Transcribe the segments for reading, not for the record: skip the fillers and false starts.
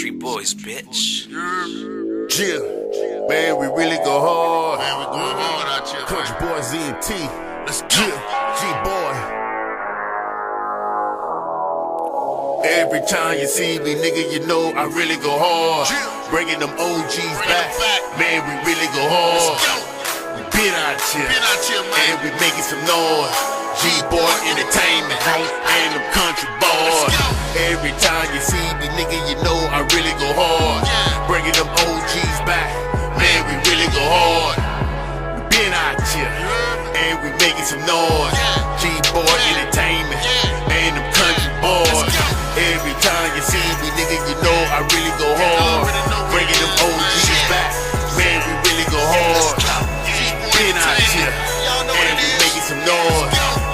Country boys, bitch. Yeah, man, we really go hard. Man, we going hard out here, Country man. boys, ENT. Let's go. G-boy. Every time you see me, nigga, you know I really go hard. Bringing them OGs back. Man, we really go hard. We been out here, man. and we making some noise. G-boy entertainment and them country boys. Every time you see me, nigga, you know I really go hard. Bringing them OGs back. Man, we really go hard. We been out here, and we making some noise. G-boy entertainment and them country boys. Every time you see me, nigga, you know I really go hard. Bringing them OGs back. Man, we really go hard. Been out here, and we making some noise.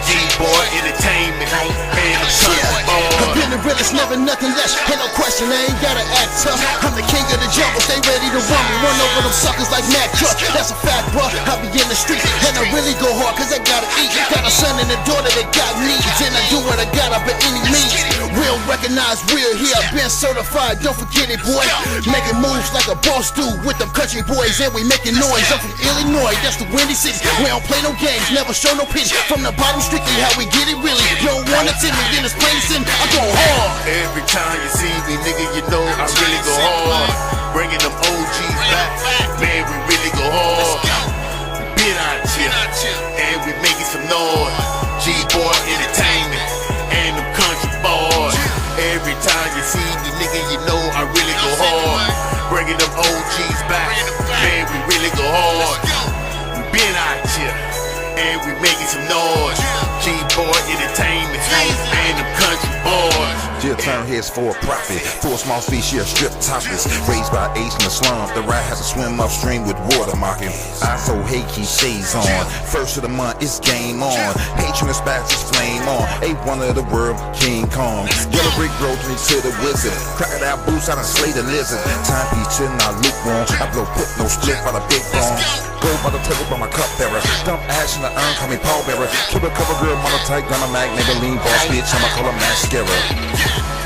G-boy entertainment and them country boys. I've been the realest, never nothing less. Ain't no question, I ain't gotta act tough. I'm the king of the jungle, stay ready to rumble. Run over them suckers like Mac Truck. That's a fact, bruh. I be in the streets, and I really go hard, cause I gotta eat. Got a son and a daughter that got needs, and I do what I gotta by any means. Real recognized, real here, been certified, don't forget it, boy. Making moves like a boss do with them country boys, and we making noise. I'm from Illinois, that's the Windy City. We don't play no games, never show no pitch. From the bottom, strictly how we get it, really. You don't want it to me, then it's plain sin. I go hard. Every time you see me, nigga, you know I really go hard. Bringing them OGs back, man, we really go hard. We been out here, and we making some noise. G-boy entertainment and them country boys. Every time you see me, nigga, you know I really go hard. Bringing them OGs back, man, we really go hard. We been out here, and we making some noise. G-boy entertainment and them country boys. She'll turn heads for a profit. For a small fee, she'll strip topless. Raised by Ace in the slums, the ride has to swim upstream with water mocking. I so hate keep shades on. First of the month, it's game on. Patron and spats flame on. A1 of the world, King Kong. Yellow brick road me to the wizard. Crocodile boots, I done slay the lizard. Timepiece till I lukewarm. I blow put no split by the big bone. Go by the table by my cup bearer. Dump ash in the urn, call me pallbearer. Keep a cover girl, monotype, gun a mag, Maybelline boss bitch, I'ma call her mascara.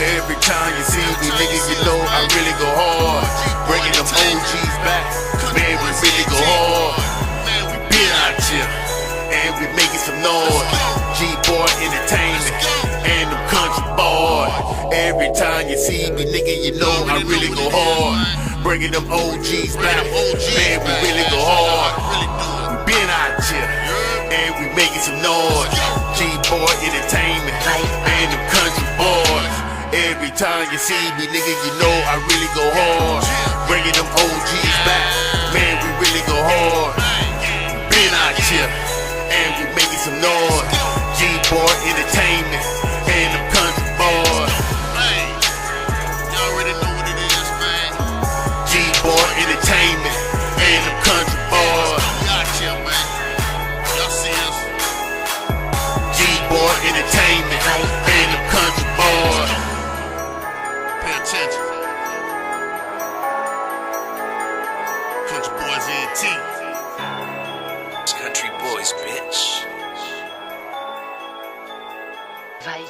Every time you see me, nigga, you know I really go hard. Bringing them OGs back, man, we really go hard. We been out here, and we making some noise. G-boy entertainment and them country boys. Every time you see me, nigga, you know I really go hard. Bringing them OGs back, man, we really go hard. We been out here, and we making some noise. G-boy entertainment and them country boys. Every time you see me, nigga, you know I really go hard. Bringing them OGs back, man, we really go hard. Been out here, and we making some noise. G-boy entertainment and them country boys. Man, y'all already know what it is, man. G-boy entertainment and them country boys. We out here, man. Y'all see us. G-boy entertainment and them country boys. Pay attention. Country boys ENT. Country boys, bitch. Vai.